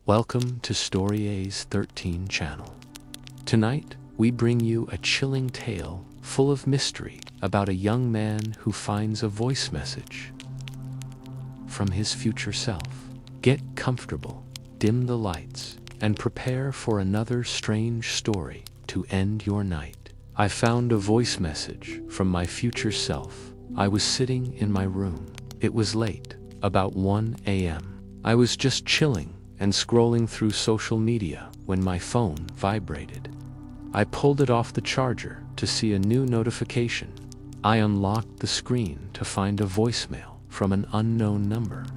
Welcome to Story's 13 channel. Tonight, we bring you a chilling tale full of mystery about a young man who finds a voice message from his future self. Get comfortable, dim the lights, and prepare for another strange story to end your night. I found a voice message from my future self. I was sitting in my room. It was late, about 1 a.m. I was just chilling and scrolling through social media when my phone vibrated. I pulled it off the charger to see a new notification. I unlocked the screen to find a voicemail from an unknown number.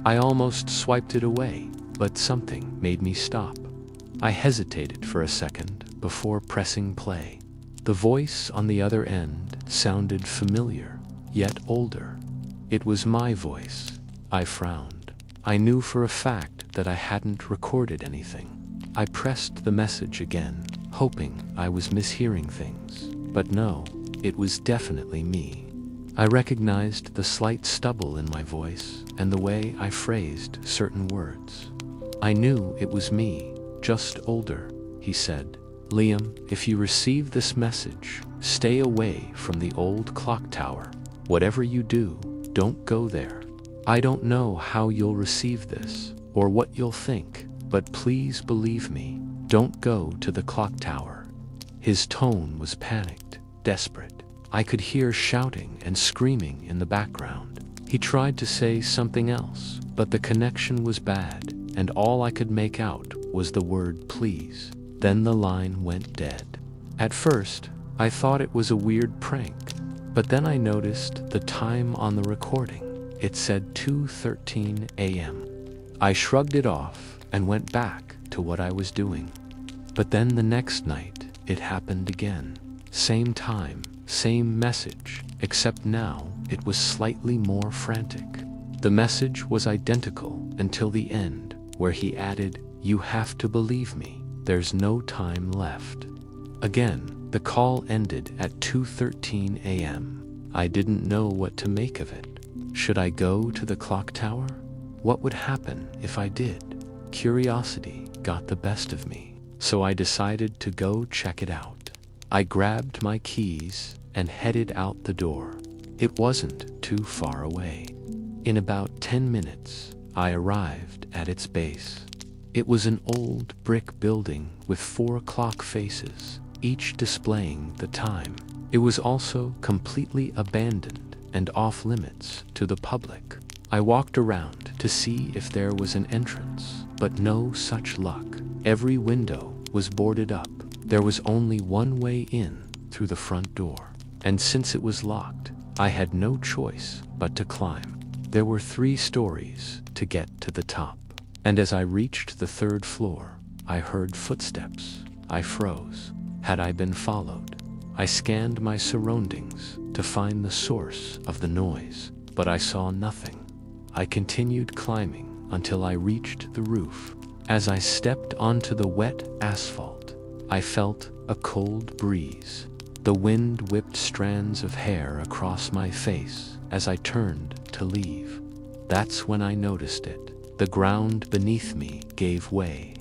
I almost swiped it away, but something made me stop. I hesitated for a second before pressing play. The voice on the other end sounded familiar, yet older. It was my voice. I frowned. I knew for a fact that I hadn't recorded anything. I pressed the message again, hoping I was mishearing things. But no, it was definitely me. I recognized the slight stubble in my voice and the way I phrased certain words. I knew it was me, just older. He said, "Liam, if you receive this message, stay away from the old clock tower. Whatever you do, don't go there. I don't know how you'll receive this or what you'll think, but please believe me, don't go to the clock tower." His tone was panicked, desperate. I could hear shouting and screaming in the background. He tried to say something else, but the connection was bad, and all I could make out was the word please. Then the line went dead. At first, I thought it was a weird prank, but then I noticed the time on the recording. It said 2:13 a.m. I shrugged it off and went back to what I was doing. But then the next night, it happened again. Same time, same message, except now it was slightly more frantic. The message was identical until the end, where he added, "You have to believe me. There's no time left." Again, the call ended at 2:13 a.m. I didn't know what to make of it. Should I go to the clock tower? What would happen if I did? Curiosity got the best of me, so I decided to go check it out. I grabbed my keys and headed out the door. It wasn't too far away. In about 10 minutes, I arrived at its base. It was an old brick building with 4 clock faces, each displaying the time. It was also completely abandoned and off limits to the public. I walked around to see if there was an entrance, but no such luck. Every window was boarded up. There was only one way in, through the front door. And since it was locked, I had no choice but to climb. There were 3 stories to get to the top. And as I reached the 3rd floor, I heard footsteps. I froze. Had I been followed? I scanned my surroundings to find the source of the noise, but I saw nothing. I continued climbing until I reached the roof. As I stepped onto the wet asphalt, I felt a cold breeze. The wind whipped strands of hair across my face as I turned to leave. That's when I noticed it. The ground beneath me gave way.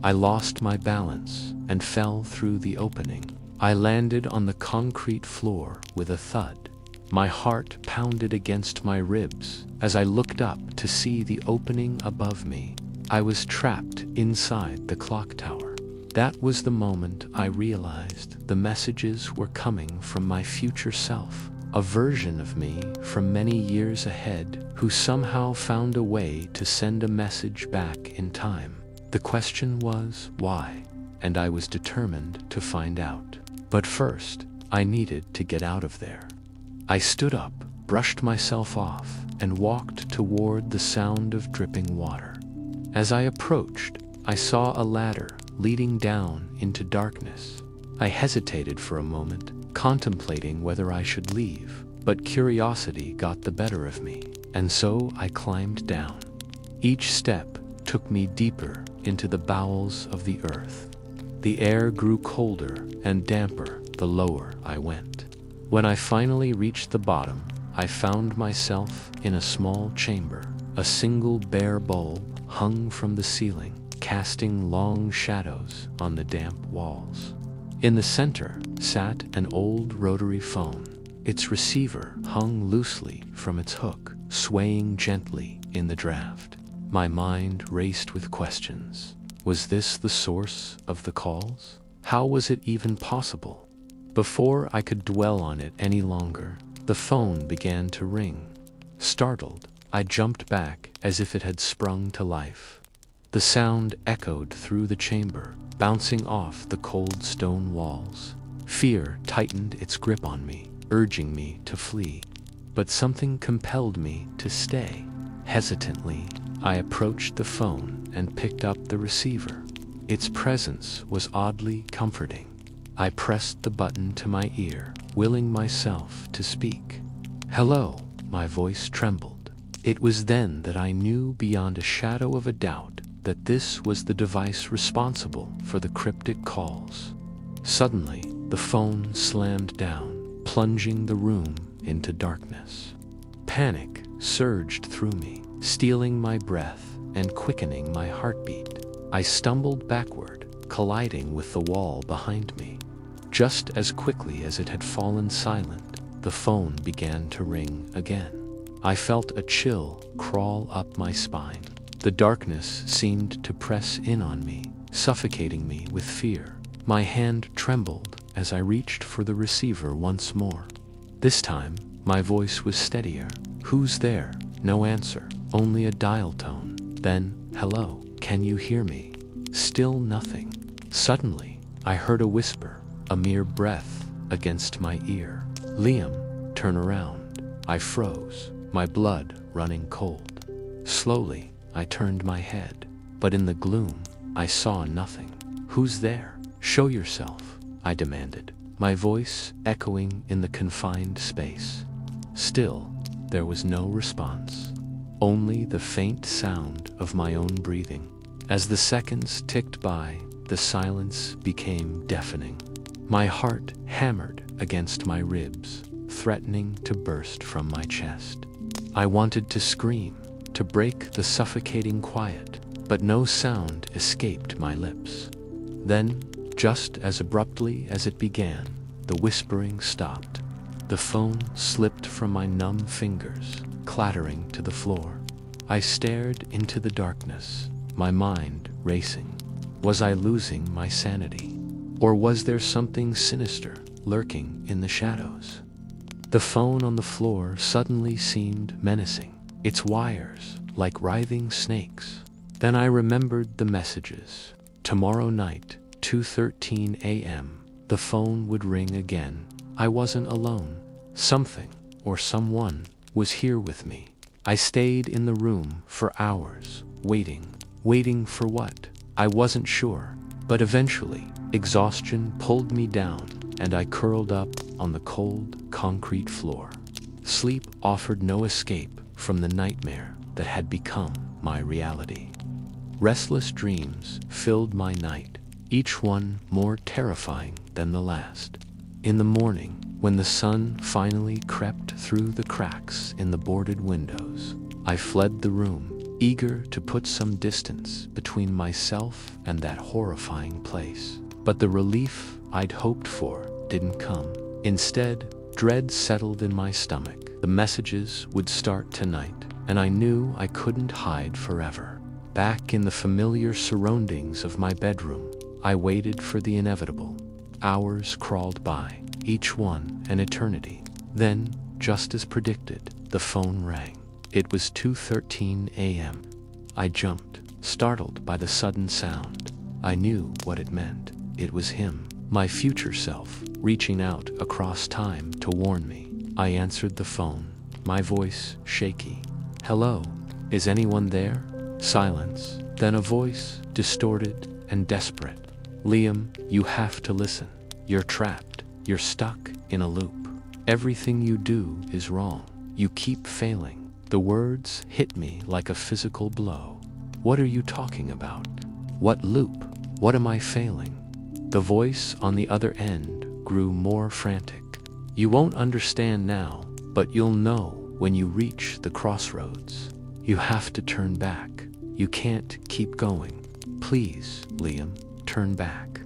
I lost my balance and fell through the opening. I landed on the concrete floor with a thud. My heart pounded against my ribs as I looked up to see the opening above me. I was trapped inside the clock tower. That was the moment I realized the messages were coming from my future self, a version of me from many years ahead who somehow found a way to send a message back in time. The question was why, and I was determined to find out. But first, I needed to get out of there. I stood up, brushed myself off, and walked toward the sound of dripping water. As I approached, I saw a ladder leading down into darkness. I hesitated for a moment, contemplating whether I should leave, but curiosity got the better of me, and so I climbed down. Each step took me deeper into the bowels of the earth. The air grew colder and damper the lower I went. When I finally reached the bottom, I found myself in a small chamber. A single bare bulb hung from the ceiling. casting long shadows on the damp walls. In the center sat an old rotary phone. Its receiver hung loosely from its hook, swaying gently in the draft. My mind raced with questions. Was this the source of the calls? How was it even possible? Before I could dwell on it any longer, the phone began to ring. Startled, I jumped back as if it had sprung to life. The sound echoed through the chamber, bouncing off the cold stone walls. Fear tightened its grip on me, urging me to flee. But something compelled me to stay. Hesitantly, I approached the phone and picked up the receiver. Its presence was oddly comforting. I pressed the button to my ear, willing myself to speak. "Hello," my voice trembled. It was then that I knew beyond a shadow of a doubt that this was the device responsible for the cryptic calls. Suddenly, the phone slammed down, plunging the room into darkness. Panic surged through me, stealing my breath and quickening my heartbeat. I stumbled backward, colliding with the wall behind me. Just as quickly as it had fallen silent, the phone began to ring again. I felt a chill crawl up my spine. The darkness seemed to press in on me, suffocating me with fear. My hand trembled as I reached for the receiver once more. This time, my voice was steadier. "Who's there?" No answer, only a dial tone. Then, "Hello, can you hear me?" Still nothing. Suddenly, I heard a whisper, a mere breath against my ear. "Liam, turn around." I froze, my blood running cold. Slowly, I turned my head, but in the gloom, I saw nothing. "Who's there? Show yourself," I demanded, my voice echoing in the confined space. Still, there was no response, only the faint sound of my own breathing. As the seconds ticked by, the silence became deafening. My heart hammered against my ribs, threatening to burst from my chest. I wanted to scream, to break the suffocating quiet, but no sound escaped my lips. Then, just as abruptly as it began, the whispering stopped. The phone slipped from my numb fingers, clattering to the floor. I stared into the darkness, my mind racing. Was I losing my sanity? Or was there something sinister lurking in the shadows? The phone on the floor suddenly seemed menacing, its wires like writhing snakes. Then I remembered the messages. Tomorrow night, 2:13 a.m., the phone would ring again. I wasn't alone. Something, or someone, was here with me. I stayed in the room for hours, waiting. Waiting for what? I wasn't sure. But eventually, exhaustion pulled me down, and I curled up on the cold, concrete floor. Sleep offered no escape from the nightmare that had become my reality. Restless dreams filled my night, each one more terrifying than the last. In the morning, when the sun finally crept through the cracks in the boarded windows, I fled the room, eager to put some distance between myself and that horrifying place. But the relief I'd hoped for didn't come. Instead, dread settled in my stomach. The messages would start tonight, and I knew I couldn't hide forever. Back in the familiar surroundings of my bedroom, I waited for the inevitable. Hours crawled by, each one an eternity. Then, just as predicted, the phone rang. It was 2:13 a.m. I jumped, startled by the sudden sound. I knew what it meant. It was him, my future self, reaching out across time to warn me. I answered the phone, my voice shaky. "Hello, is anyone there?" Silence, then a voice, distorted and desperate. "Liam, you have to listen. You're trapped. You're stuck in a loop. Everything you do is wrong. You keep failing." The words hit me like a physical blow. "What are you talking about? What loop? What am I failing?" The voice on the other end grew more frantic. "You won't understand now, but you'll know when you reach the crossroads. You have to turn back. You can't keep going. Please, Liam, turn back.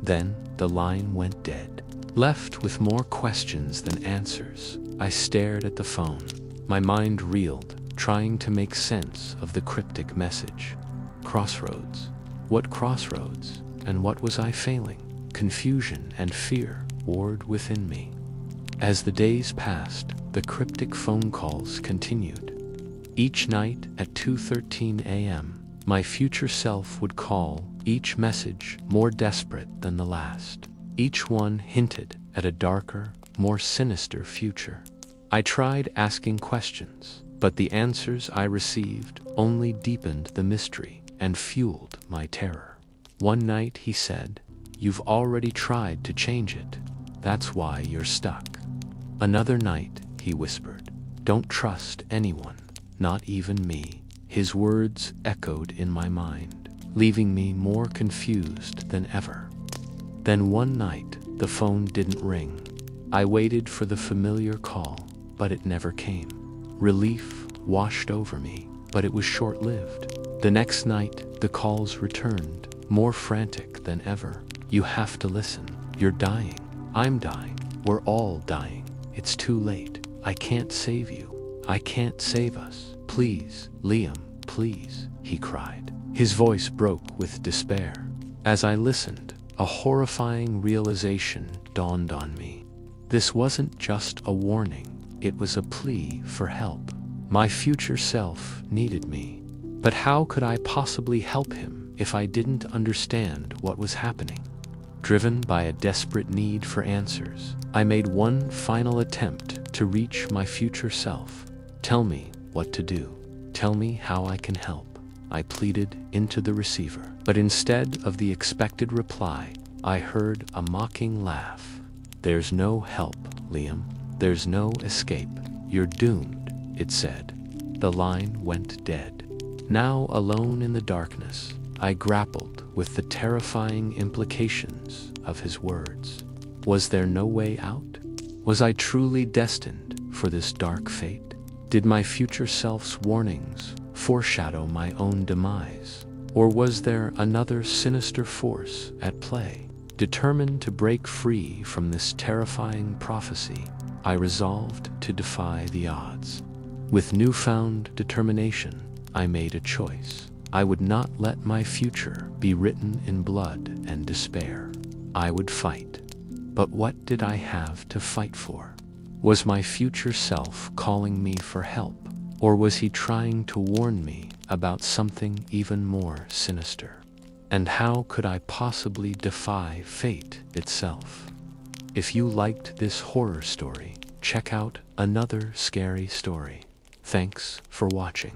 Then the line went dead. Left with more questions than answers, I stared at the phone. My mind reeled, trying to make sense of the cryptic message. Crossroads. What crossroads? And what was I failing? Confusion and fear warred within me. As the days passed, the cryptic phone calls continued. Each night at 2:13 a.m., my future self would call, each message more desperate than the last. Each one hinted at a darker, more sinister future. I tried asking questions, but the answers I received only deepened the mystery and fueled my terror. One night he said, "You've already tried to change it. That's why you're stuck." Another night, he whispered, "Don't trust anyone, not even me." His words echoed in my mind, leaving me more confused than ever. Then one night, the phone didn't ring. I waited for the familiar call, but it never came. Relief washed over me, but it was short-lived. The next night, the calls returned, more frantic than ever. "You have to listen. You're dying. I'm dying. We're all dying. It's too late. I can't save you. I can't save us. Please, Liam, please," he cried. His voice broke with despair. As I listened, a horrifying realization dawned on me. This wasn't just a warning, it was a plea for help. My future self needed me. But how could I possibly help him if I didn't understand what was happening? Driven by a desperate need for answers, I made one final attempt to reach my future self. "Tell me what to do. Tell me how I can help," I pleaded into the receiver. But instead of the expected reply, I heard a mocking laugh. "There's no help, Liam. There's no escape. You're doomed," it said. The line went dead. Now alone in the darkness, I grappled with the terrifying implications of his words. Was there no way out? Was I truly destined for this dark fate? Did my future self's warnings foreshadow my own demise? Or was there another sinister force at play? Determined to break free from this terrifying prophecy, I resolved to defy the odds. With newfound determination, I made a choice. I would not let my future be written in blood and despair. I would fight. But what did I have to fight for? Was my future self calling me for help? Or was he trying to warn me about something even more sinister? And how could I possibly defy fate itself? If you liked this horror story, check out another scary story. Thanks for watching.